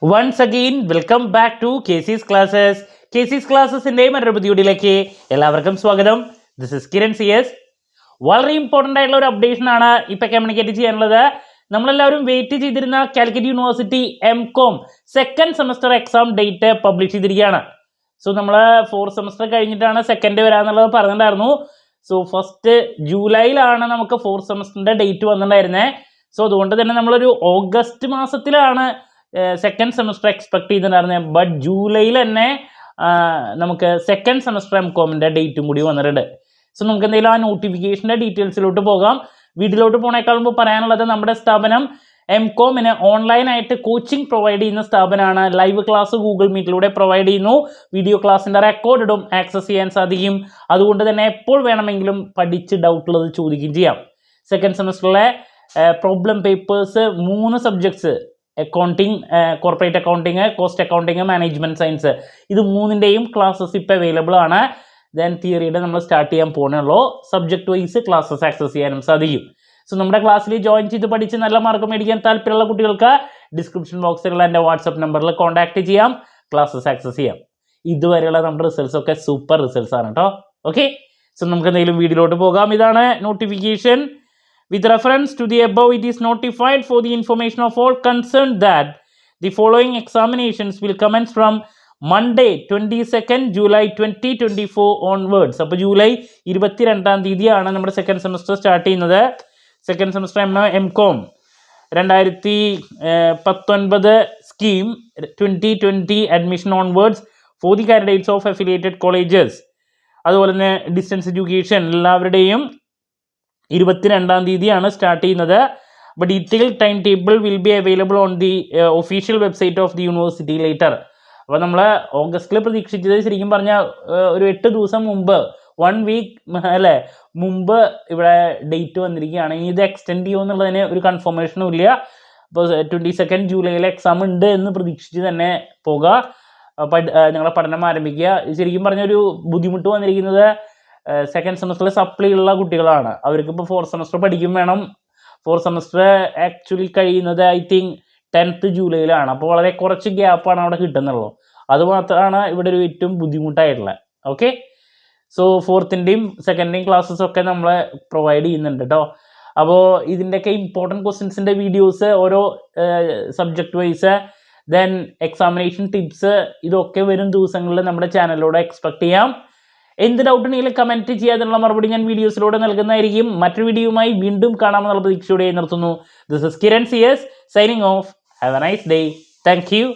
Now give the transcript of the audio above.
Once again, welcome back to KC's Classes. KC's Classes-ന്റെ മറ്റൊരു പുതിയ വീഡിയോയിലേക്ക് എല്ലാവർക്കും സ്വാഗതം. This is Kiran CS. വളരെ ഇമ്പോർട്ടൻ്റ് ആയിട്ടുള്ള ഒരു അപ്ഡേഷൻ ആണ് ഇപ്പോൾ കമ്മ്യൂണിക്കേറ്റ് ചെയ്യാനുള്ളത്. നമ്മളെല്ലാവരും വെയിറ്റ് ചെയ്തിരുന്ന Calicut university MCOM second semester exam date publish ചെയ്തിരിക്കുകയാണ്. സോ നമ്മൾ 4th സെമസ്റ്റർ കഴിഞ്ഞിട്ടാണ് സെക്കൻഡ് വരാമെന്നുള്ളത് പറഞ്ഞിട്ടുണ്ടായിരുന്നു. സോ ഫസ്റ്റ് ജൂലൈയിലാണ് നമുക്ക് 4th സെമസ്റ്ററിൻ്റെ ഡേറ്റ് വന്നിട്ടുണ്ടായിരുന്നത്. സോ അതുകൊണ്ട് തന്നെ നമ്മളൊരു ഓഗസ്റ്റ് മാസത്തിലാണ് സെക്കൻഡ് സെമസ്റ്റർ എക്സ്പെക്ട് ചെയ്തിട്ടുണ്ടായിരുന്നത്. ബട്ട് ജൂലൈയിൽ തന്നെ നമുക്ക് സെക്കൻഡ് സെമസ്റ്റർ MCOMൻ്റെ ഡേറ്റും കൂടി വന്നിട്ടുണ്ട്. സോ നമുക്ക് എന്തെങ്കിലും ആ നോട്ടിഫിക്കേഷൻ്റെ ഡീറ്റെയിൽസിലോട്ട് പോകാം. വീഡിയോയിലോട്ട് പോണേക്കാൾ മുമ്പ് പറയാനുള്ളത്, നമ്മുടെ സ്ഥാപനം MCOMന് ഓൺലൈനായിട്ട് കോച്ചിങ് പ്രൊവൈഡ് ചെയ്യുന്ന സ്ഥാപനമാണ്. ലൈവ് ക്ലാസ് ഗൂഗിൾ മീറ്റിലൂടെ പ്രൊവൈഡ് ചെയ്യുന്നു. വീഡിയോ ക്ലാസ്സിൻ്റെ റെക്കോർഡും ആക്സസ് ചെയ്യാൻ സാധിക്കും. അതുകൊണ്ട് തന്നെ എപ്പോൾ വേണമെങ്കിലും പഠിച്ച് ഡൗട്ടുള്ളത് ചോദിക്കുകയും ചെയ്യാം. സെക്കൻഡ് സെമസ്റ്ററിലെ problem papers 3 subjects, accounting, corporate accounting, cost accounting, management science, ഇത് 3ൻ്റെയും ക്ലാസ്സസ് ഇപ്പോൾ അവൈലബിൾ ആണ്. ദെൻ തിയറിയുടെ നമ്മൾ സ്റ്റാർട്ട് ചെയ്യാൻ പോകുന്നുള്ളൂ. സബ്ജക്റ്റ് വൈസ് ക്ലാസ്സസ് ആക്സസ് ചെയ്യാനും സാധിക്കും. സോ നമ്മുടെ ക്ലാസ്സിൽ ജോയിൻ ചെയ്ത് പഠിച്ച് നല്ല മാർക്ക് മേടിക്കാൻ താല്പര്യമുള്ള കുട്ടികൾക്ക് ഡിസ്ക്രിപ്ഷൻ ബോക്സിലുള്ള എൻ്റെ വാട്സപ്പ് നമ്പറിൽ കോൺടാക്ട് ചെയ്യാം, ക്ലാസ്സസ് ആക്സസ് ചെയ്യാം. ഇതുവരെയുള്ള നമ്മുടെ റിസൾട്ട്സ് ഒക്കെ സൂപ്പർ റിസൾട്ട്സ് ആണ് കേട്ടോ. ഓക്കെ, സോ നമുക്ക് എന്തെങ്കിലും വീഡിയോയിലോട്ട് പോകാം. ഇതാണ് notification. With reference to the above, it is notified for the information of all concerned that the following examinations will commence from Monday 22nd July 2024 onwards. അപ്പോൾ July 22-ാം തീയതിയാണ് നമ്മുടെ സെക്കൻഡ് സെമസ്റ്റർ സ്റ്റാർട്ട് ചെയ്യുന്നത്. Second semester MCOM 2019 scheme 2020 admission onwards for the candidates of affiliated colleges. അതുപോലെ തന്നെ distance education എല്ലാവരുടെയും 22-ാം തീയതിയാണ് start ചെയ്യുന്നത്. But detail time table will be available on the official website of the university later. അപ്പോൾ നമ്മൾ ഓഗസ്റ്റിൽ പ്രതീക്ഷിച്ചത് ശരിക്കും പറഞ്ഞാൽ ഒരു 8 ദിവസം മുമ്പ്, 1 വീക്ക് അല്ലേ മുമ്പ് ഇവിടെ ഡേറ്റ് വന്നിരിക്കുകയാണ്. ഇനി ഇത് എക്സ്റ്റെൻഡ് ചെയ്യുമെന്നുള്ളതിന് ഒരു കൺഫർമേഷനും ഇല്ല. അപ്പോൾ 22nd ജൂലൈയിൽ എക്സാം ഉണ്ട് എന്ന് പ്രതീക്ഷിച്ച് തന്നെ പോകുക, ഞങ്ങളുടെ പഠനം ആരംഭിക്കുക. ശരിക്കും പറഞ്ഞൊരു ബുദ്ധിമുട്ട് വന്നിരിക്കുന്നത് സെക്കൻഡ് സെമസ്റ്ററിൽ സപ്ലി ഉള്ള കുട്ടികളാണ്. അവർക്കിപ്പോൾ 4th സെമസ്റ്റർ പഠിക്കും വേണം. 4th സെമസ്റ്റർ ആക്ച്വലി കഴിയുന്നത് ഐ തിങ്ക് 10th ജൂലൈയിലാണ്. അപ്പോൾ വളരെ കുറച്ച് ഗ്യാപ്പാണ് അവിടെ കിട്ടുന്നുള്ളൂ. അതുമാത്രമാണ് ഇവിടെ ഒരു ഏറ്റവും ബുദ്ധിമുട്ടായിട്ടുള്ളത്. ഓക്കെ, സോ 4th-ൻ്റെയും 2nd-ൻ്റെയും ക്ലാസ്സസ് ഒക്കെ നമ്മൾ പ്രൊവൈഡ് ചെയ്യുന്നുണ്ട് കേട്ടോ. അപ്പോൾ ഇതിൻ്റെയൊക്കെ ഇമ്പോർട്ടൻറ്റ് ക്വസ്റ്റ്യൻസിൻ്റെ വീഡിയോസ് ഓരോ subject vice, then examination tips, ഇതൊക്കെ വരും ദിവസങ്ങളിൽ നമ്മുടെ ചാനലിലൂടെ എക്സ്പെക്ട് ചെയ്യാം. എന്ത് ഡൗട്ട് ഉണ്ടെങ്കിലും കമൻറ്റ് ചെയ്യാതിനുള്ള മറുപടി ഞാൻ വീഡിയോസിലൂടെ നൽകുന്നതായിരിക്കും. മറ്റൊരു വീഡിയോയുമായി വീണ്ടും കാണാമെന്നുള്ള പ്രതീക്ഷയോടെ നിർത്തുന്നു. This is Kiran CS signing off. Have a nice day. Thank U.